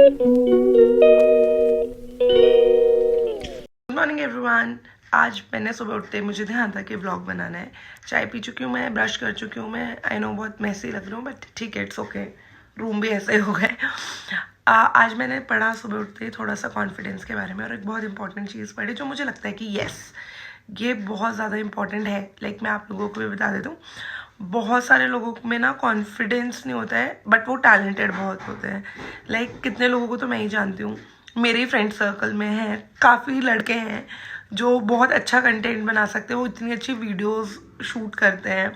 Good morning everyone. आज मैंने सुबह उठते ही मुझे ध्यान था कि व्लॉग बनाना है। चाय पी चुकी हूँ मैं, ब्रश कर चुकी हूँ मैं। आई नो बहुत मैसी लग रही हूँ बट ठीक है, इट्स ओके। रूम भी ऐसे ही हो गए। आज मैंने पढ़ा सुबह उठते ही थोड़ा सा कॉन्फिडेंस के बारे में, और एक बहुत इंपॉर्टेंट चीज़ पढ़ी जो मुझे लगता है कि येस, ये बहुत ज़्यादा इंपॉर्टेंट है। लाइक मैं आप लोगों को भी बता देता हूँ, बहुत सारे लोगों में ना कॉन्फिडेंस नहीं होता है बट वो टैलेंटेड बहुत होते हैं। लाइक कितने लोगों को तो मैं ही जानती हूँ, मेरे ही फ्रेंड सर्कल में हैं काफ़ी लड़के हैं जो बहुत अच्छा कंटेंट बना सकते हैं। वो इतनी अच्छी वीडियोस शूट करते हैं,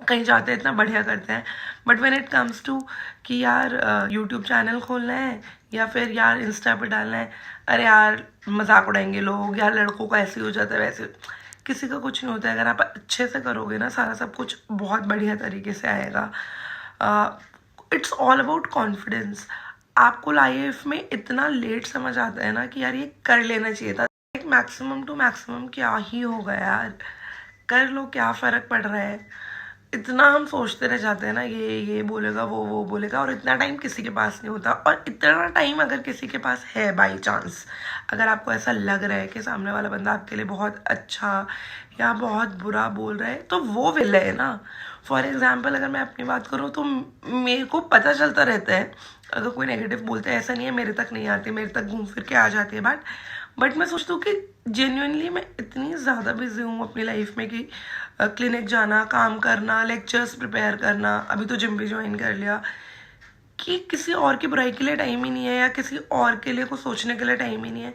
कहीं जाते हैं इतना बढ़िया करते हैं, but when it comes to कि यार यूट्यूब चैनल खोलना है या फिर यार इंस्टा पे डालना है, अरे यार मजाक उड़ाएंगे लोग, यार लड़कों का ऐसे ही हो जाता है वैसे। किसी का कुछ नहीं होता है। अगर आप अच्छे से करोगे ना, सारा सब कुछ बहुत बढ़िया तरीके से आएगा। It's all about confidence. आपको लाइफ में इतना लेट समझ आता है ना कि यार ये कर लेना चाहिए था। मैक्सिमम टू मैक्सिमम क्या ही होगा यार, कर लो, क्या फ़र्क पड़ रहा है। इतना हम सोचते रह जाते हैं ना, ये बोलेगा, वो बोलेगा, और इतना टाइम किसी के पास नहीं होता। और इतना टाइम अगर किसी के पास है बाई चांस, अगर आपको ऐसा लग रहा है कि सामने वाला बंदा आपके लिए बहुत अच्छा या बहुत बुरा बोल रहा है, तो वो विले है ना। फॉर एग्जाम्पल अगर मैं अपनी बात करूँ तो मेरे को पता चलता रहता है अगर कोई नेगेटिव बोलते हैं। ऐसा नहीं है मेरे तक नहीं आती, मेरे तक घूम फिर के आ जाती है बात। बट मैं सोचती हूँ कि जेन्युइनली मैं इतनी ज़्यादा बिजी हूँ अपनी लाइफ में कि क्लिनिक जाना, काम करना, लेक्चर्स प्रिपेयर करना, अभी तो जिम भी ज्वाइन कर लिया, कि किसी और की बुराई के लिए टाइम ही नहीं है या किसी और के लिए कुछ सोचने के लिए टाइम ही नहीं है।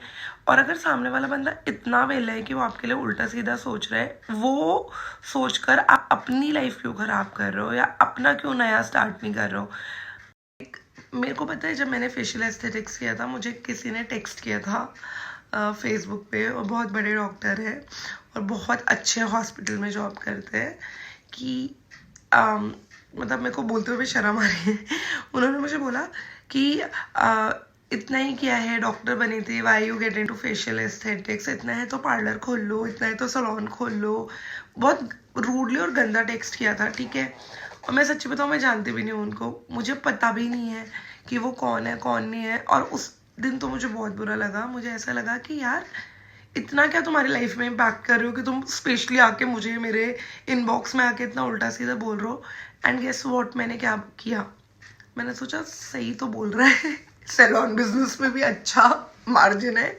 और अगर सामने वाला बंदा इतना वेला है कि वो आपके लिए उल्टा सीधा सोच रहा है, वो सोचकर आप अपनी लाइफ क्यों ख़राब कर रहे हो या अपना क्यों नया स्टार्ट नहीं कर रहे हो। मेरे को पता है, जब मैंने फेशियल एस्थेटिक्स किया था, मुझे किसी ने टेक्स्ट किया था फेसबुक पे, और बहुत बड़े डॉक्टर है और बहुत अच्छे हॉस्पिटल में जॉब करते हैं, कि मतलब मेरे को बोलते हुए शर्म आ रही है। उन्होंने मुझे बोला कि इतना ही किया है, डॉक्टर बनी थी, why you get into facial aesthetics, इतना है तो पार्लर खोल लो, इतना है तो सैलून खोल लो। बहुत रूडली और गंदा टेक्स्ट किया था, ठीक है। और मैं सच्ची बताऊँ, मैं जानती भी नहीं हूँ उनको, मुझे पता भी नहीं है कि वो कौन है कौन नहीं है। और उस दिन तो मुझे बहुत बुरा लगा। मुझे ऐसा लगा कि यार इतना क्या तुम्हारी लाइफ में इम्पैक्ट कर रहे हो कि तुम स्पेशली आके मुझे मेरे इनबॉक्स में आके इतना उल्टा सीधा बोल रहे हो। एंड गेस व्हाट, मैंने क्या किया, मैंने सोचा सही तो बोल रहा है। सैलून बिजनेस में भी अच्छा मार्जिन है,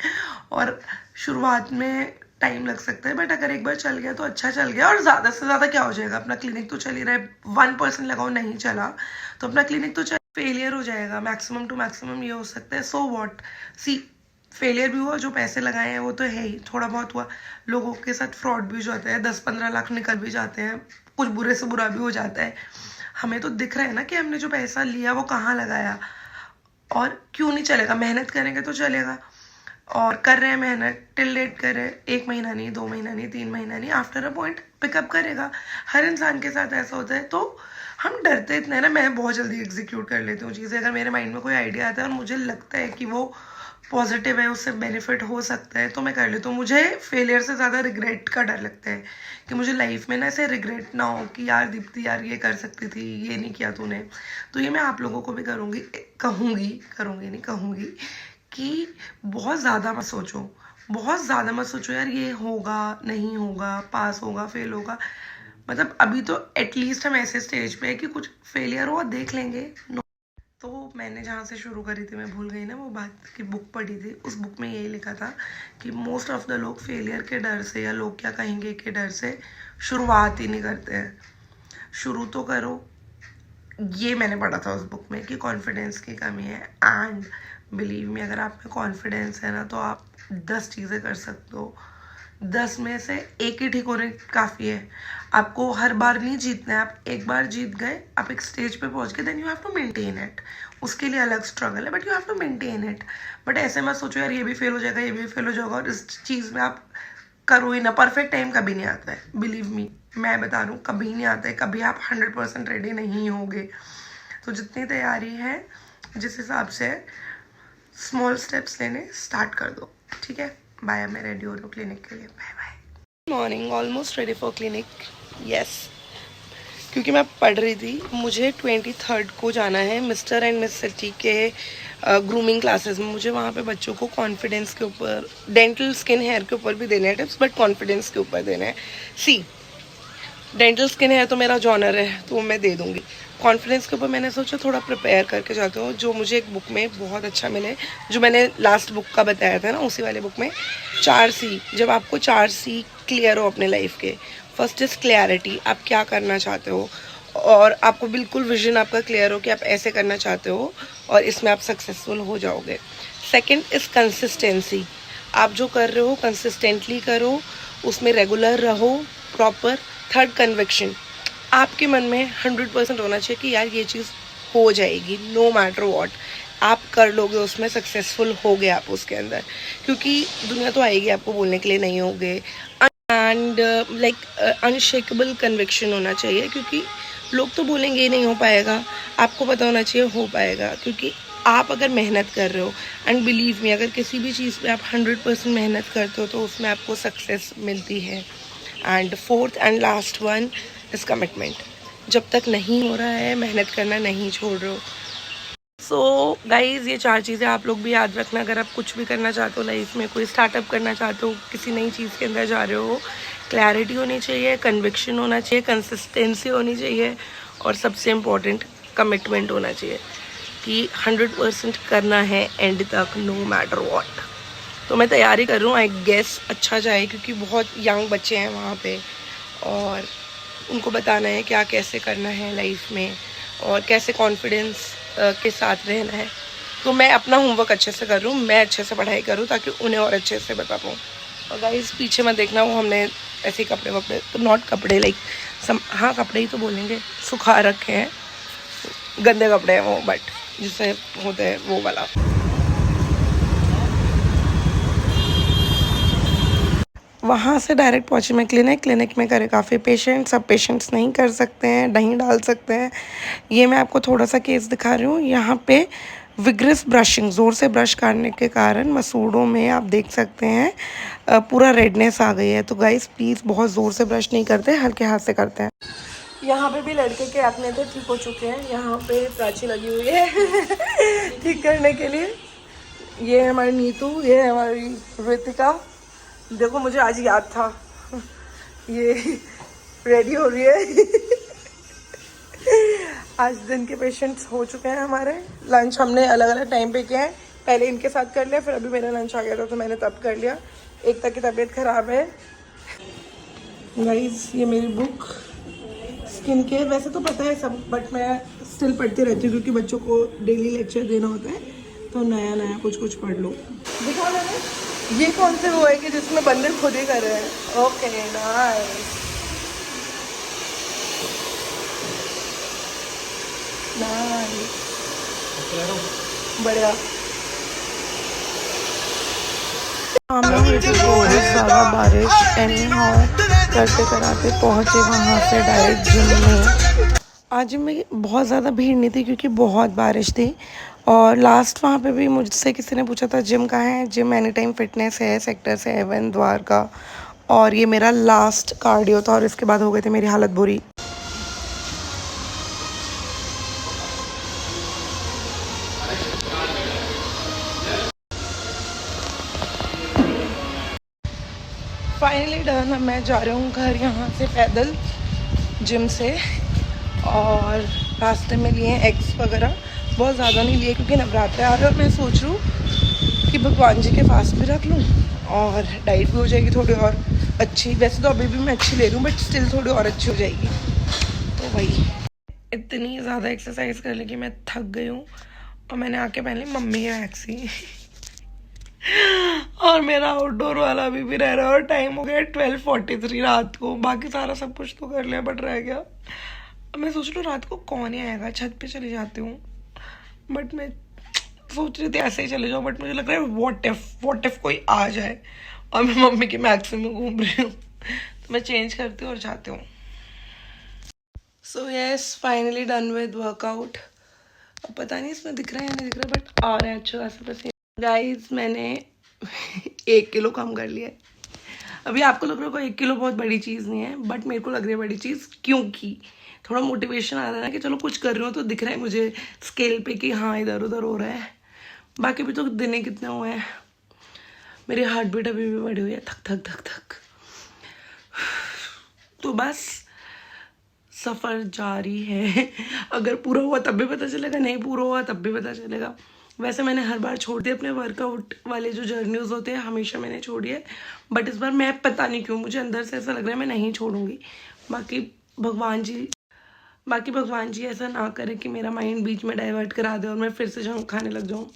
और शुरुआत में टाइम लग सकता है बट अगर एक बार चल गया तो अच्छा चल गया। और ज़्यादा से ज़्यादा क्या हो जाएगा, अपना क्लिनिक तो चल ही रहा है। 1% लगाओ, नहीं चला तो अपना क्लिनिक तो फेलियर हो जाएगा। मैक्सिमम टू मैक्सिमम ये हो सकता है, सो व्हाट। सी, फेलियर भी हुआ, जो पैसे लगाए हैं वो तो है ही, थोड़ा बहुत हुआ। लोगों के साथ फ्रॉड भी हो जाता है, 10-15 लाख निकल भी जाते हैं, कुछ बुरे से बुरा भी हो जाता है। हमें तो दिख रहा है ना कि हमने जो पैसा लिया वो कहाँ लगाया, और क्यों नहीं चलेगा। मेहनत करेंगे तो चलेगा, और कर रहे हैं मेहनत, टिल डेट कर रहे हैं, 1 महीना नहीं, 2 महीना नहीं, 3 महीना नहीं, आफ्टर अ पॉइंट पिकअप करेगा। हर इंसान के साथ ऐसा होता है। तो हम डरते इतने हैं ना, मैं बहुत जल्दी एग्जीक्यूट कर लेती हूँ चीज़ें। अगर मेरे माइंड में कोई आइडिया आता है और मुझे लगता है कि वो पॉजिटिव है, उससे बेनिफिट हो सकता है, तो मैं कर लेती हूँ। मुझे फेलियर से ज़्यादा रिग्रेट का डर लगता है, कि मुझे लाइफ में ना ऐसे रिग्रेट ना हो कि यार दीप्ति, यार ये कर सकती थी, ये नहीं किया तूने। तो ये मैं आप लोगों को भी करूँगी नहीं, कहूँगी कि बहुत ज़्यादा मत सोचो, बहुत ज़्यादा मत सोचो यार ये होगा नहीं होगा, पास होगा फेल होगा। मतलब अभी तो एटलीस्ट हम ऐसे स्टेज पे है कि कुछ फेलियर हुआ देख लेंगे। तो मैंने जहाँ से शुरू करी थी, मैं भूल गई ना वो बात, की बुक पढ़ी थी, उस बुक में यही लिखा था कि मोस्ट ऑफ द लोग फेलियर के डर से या लोग क्या कहेंगे के डर से शुरुआत ही नहीं करते हैं। शुरू तो करो। ये मैंने पढ़ा था उस बुक में कि कॉन्फिडेंस की कमी है, एंड बिलीव मी, अगर आप में कॉन्फिडेंस है ना तो आप 10 चीज़ें कर सकते हो। 10 में से एक ही ठीक होने काफ़ी है। आपको हर बार नहीं जीतना है। आप एक बार जीत गए, आप एक स्टेज पे पहुंच गए, then you have to maintain it. उसके लिए अलग स्ट्रगल है but you have to maintain it. But ऐसे मत सोचो यार ये भी फेल हो जाएगा, ये भी फेल हो जाएगा, और इस चीज़ में आप करो ही ना। परफेक्ट टाइम कभी नहीं आता है, बिलीव मी, मैं बता रहा हूँ, कभी नहीं आता है। कभी आप 100% रेडी नहीं होगे। तो जितनी तैयारी है, जिस हिसाब से, स्मॉल स्टेप्स लेने स्टार्ट कर दो, ठीक है। बाय, मैं रेडी हो रही हूँ क्लिनिक के लिए। Bye bye. Morning, almost ready for clinic. Yes, क्योंकि मैं पढ़ रही थी, मुझे 23rd को जाना है मिस्टर एंड मिस सिटी के ग्रूमिंग क्लासेस में। मुझे वहाँ पे बच्चों को कॉन्फिडेंस के ऊपर, डेंटल स्किन हेयर के ऊपर भी देने हैं टिप्स, बट कॉन्फिडेंस के ऊपर देने हैं। सी, डेंटल स्किन हेयर तो मेरा जॉनर है, तो वो मैं दे दूँगी। कॉन्फिडेंस के ऊपर मैंने सोचा थोड़ा प्रिपेयर करके जाती हूँ, जो मुझे एक बुक में बहुत अच्छा मिले, जो मैंने लास्ट बुक का बताया था ना, उसी वाले बुक में 4C। जब आपको 4C क्लियर हो अपने लाइफ के, फर्स्ट इज़ क्लैरिटी, आप क्या करना चाहते हो, और आपको बिल्कुल विजन आपका क्लियर हो कि आप ऐसे करना चाहते हो और इसमें आप सक्सेसफुल हो जाओगे। सेकंड इज़ कंसिस्टेंसी, आप जो कर रहे हो कंसिस्टेंटली करो, उसमें रेगुलर रहो, प्रॉपर। थर्ड, कन्विक्शन, आपके मन में 100% होना चाहिए कि यार ये चीज़ हो जाएगी, नो मैटर वॉट, आप कर लोगे, उसमें सक्सेसफुल हो गए आप उसके अंदर, क्योंकि दुनिया तो आएगी आपको बोलने के लिए नहीं होगे। एंड लाइक अनशेकेबल कन्विक्शन होना चाहिए, क्योंकि लोग तो बोलेंगे ही नहीं हो पाएगा, आपको पता होना चाहिए हो पाएगा, क्योंकि आप अगर मेहनत कर रहे हो, एंड बिलीव मी, अगर किसी भी चीज़ पे आप 100% मेहनत करते हो तो उसमें आपको सक्सेस मिलती है। And fourth and last one is commitment, जब तक नहीं हो रहा है मेहनत करना नहीं छोड़ रहे हो। सो गाइज़, ये 4 चीज़ें आप लोग भी याद रखना, अगर आप कुछ भी करना चाहते हो लाइफ में, कोई स्टार्टअप करना चाहते हो, किसी नई चीज़ के अंदर जा रहे हो, क्लैरिटी होनी चाहिए, कन्विक्शन होना चाहिए, कंसिस्टेंसी होनी चाहिए, और सबसे इम्पोर्टेंट कमिटमेंट होना चाहिए कि 100% करना है एंड तक, नो मैटर वॉट। तो मैं तैयारी कर रही हूँ, आई गेस अच्छा जाए, क्योंकि बहुत यंग बच्चे हैं वहाँ पे, और उनको बताना है क्या कैसे करना है लाइफ में, और कैसे कॉन्फिडेंस के साथ रहना है। तो मैं अपना होमवर्क अच्छे से कर रही हूँ, मैं अच्छे से पढ़ाई करूँ, ताकि उन्हें और अच्छे से बता पाऊँ। और गाइस पीछे मत देखना, वो हमने ऐसे कपड़े वपड़े, तो नॉट कपड़े लाइक हाँ कपड़े ही तो बोलेंगे, सुखा रखे हैं, गंदे कपड़े हैं वो, बट जिससे होते हैं वो वाला। वहाँ से डायरेक्ट पहुँची मैं क्लिनिक में करे काफ़ी पेशेंट, सब पेशेंट्स नहीं कर सकते हैं, नहीं डाल सकते हैं। ये मैं आपको थोड़ा सा केस दिखा रही हूँ। यहाँ पे विग्रस ब्रशिंग, ज़ोर से ब्रश करने के कारण मसूड़ों में आप देख सकते हैं पूरा रेडनेस आ गई है। तो गाइस प्लीज़ बहुत ज़ोर से ब्रश नहीं करते, हल्के हाथ से करते हैं। यहाँ पे भी लड़के के एक्ने थे, ठीक हो चुके हैं। यहाँ पे प्राची लगी हुई है ठीक करने के लिए। ये है हमारी नीतू, ये है हमारी ऋतिका। देखो मुझे आज याद था, ये रेडी हो रही है आज दिन के पेशेंट्स हो चुके हैं हमारे। लंच हमने अलग अलग टाइम पे किया है, पहले इनके साथ कर लिया, फिर अभी मेरा लंच आ गया था तो मैंने तब कर लिया। एक तक की तबीयत ख़राब है। गाइस ये मेरी बुक स्किन केयर, वैसे तो पता है सब, बट मैं स्टिल पढ़ती रहती हूँ, क्योंकि बच्चों को डेली लेक्चर देना होता है, तो नया नया कुछ पढ़ लो। दिखा मैंने, ये कौन से वो है कि जिसमें बंदे खुद ही कर रहे हैं। ओके नाइस नाइस, बढ़िया। बहुत ज़्यादा बारिश, एनी हाउ करते कराते पहुँचे वहाँ से डायरेक्ट जिम में। आज जिम में बहुत ज़्यादा भीड़ नहीं थी, क्योंकि बहुत बारिश थी। और लास्ट वहाँ पे भी मुझसे किसी ने पूछा था जिम कहाँ है, जिम एनी टाइम फिटनेस है, सेक्टर 7 द्वारका। और ये मेरा लास्ट कार्डियो था, और इसके बाद हो गई थी मेरी हालत बुरी। फाइनली डन, अब मैं जा रही हूँ घर यहाँ से पैदल जिम से। और रास्ते में लिए एग्स वगैरह, बहुत ज़्यादा नहीं लिए क्योंकि नवरात्र आ रहे हैं, और मैं सोच रही हूँ कि भगवान जी के फास्ट भी रख लूँ और डाइट भी हो जाएगी थोड़ी और अच्छी। वैसे तो अभी भी मैं अच्छी ले रही हूँ, बट स्टिल थोड़ी और अच्छी हो जाएगी। तो वही, इतनी ज़्यादा एक्सरसाइज कर ली कि मैं थक गई हूँ, और मैंने आके पहन ली मम्मी के वैक्सी और मेरा आउटडोर वाला अभी भी रह रहा है, और टाइम हो गया 12:43 रात को। बाकी सारा सब कुछ तो कर लिया, बट रह गया। मैं सोच रही हूँ रात को कौन ही आएगा, छत पे चली जाती हूँ, बट मैं सोच रही थी ऐसे ही चले जाऊँ, बट मुझे लग रहा है व्हाट इफ कोई आ जाए, और मैं मम्मी की मैक्सी में घूम रही हूँ, तो मैं चेंज करती हूँ और जाती हूँ। So yes, finally done with workout. अब पता नहीं इसमें दिख रहा है या नहीं दिख रहा, बट आ रहा है अच्छा खासा पसीना। गाइस मैंने 1 किलो कम कर लिया है। अभी आपको लग रहा होगा 1 किलो बहुत बड़ी चीज़ नहीं है, बट मेरे को लग रही है बड़ी चीज़, क्योंकि थोड़ा मोटिवेशन आ रहा है ना कि चलो कुछ कर रही हूँ तो दिख रहा है मुझे स्केल पे कि हाँ इधर उधर हो रहा है। बाकी भी तो दिन ही कितने हुए हैं। मेरी हार्ट बीट अभी भी बढ़ी हुई है, धक धक धक धक। तो बस सफ़र जारी है। अगर पूरा हुआ तब भी पता चलेगा, नहीं पूरा हुआ तब भी पता चलेगा। वैसे मैंने हर बार छोड़ दिए अपने वर्कआउट वाले जो जर्नीज़ होते हैं, हमेशा मैंने छोड़ी है, बट इस बार मैं पता नहीं क्यों मुझे अंदर से ऐसा लग रहा है मैं नहीं छोड़ूंगी। बाकी भगवान जी बाकी भगवान जी ऐसा ना करे कि मेरा माइंड बीच में डाइवर्ट करा दे और मैं फिर से जंक खाने लग जाऊँ।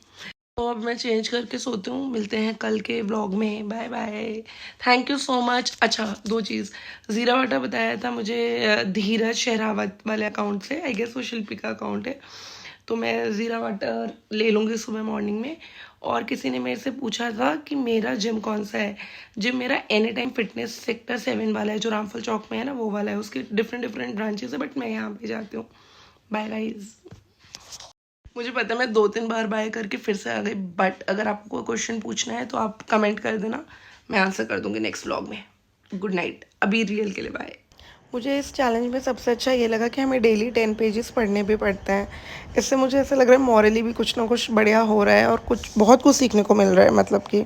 तो अब मैं चेंज करके सोती हूँ। मिलते हैं कल के व्लॉग में। Bye bye. Thank you so much. अच्छा, दो चीज़, ज़ीरा वाटर बताया था मुझे धीरज शहरावत वाले अकाउंट से, आई गेस वो शिल्पी का अकाउंट है, तो मैं ज़ीरा वाटर ले लूँगी सुबह मॉर्निंग में। और किसी ने मेरे से पूछा था कि मेरा जिम कौन सा है। जिम मेरा एनी टाइम फिटनेस सेक्टर 7 वाला है, जो रामफल चौक में है ना, वो वाला है। उसके डिफरेंट ब्रांचेस है, बट मैं यहाँ पे जाती हूँ। Bye guys. मुझे पता है मैं 2-3 बार बाय करके फिर से आ गई, बट अगर आपको कोई क्वेश्चन पूछना है तो आप कमेंट कर देना, मैं आंसर कर दूंगी नेक्स्ट व्लॉग में। Good night. अभी रियल के लिए बाय। मुझे इस चैलेंज में सबसे अच्छा ये लगा कि हमें डेली 10 पेजेस पढ़ने भी पड़ते हैं। इससे मुझे ऐसा लग रहा है मॉरली भी कुछ ना कुछ बढ़िया हो रहा है और कुछ बहुत कुछ सीखने को मिल रहा है, मतलब कि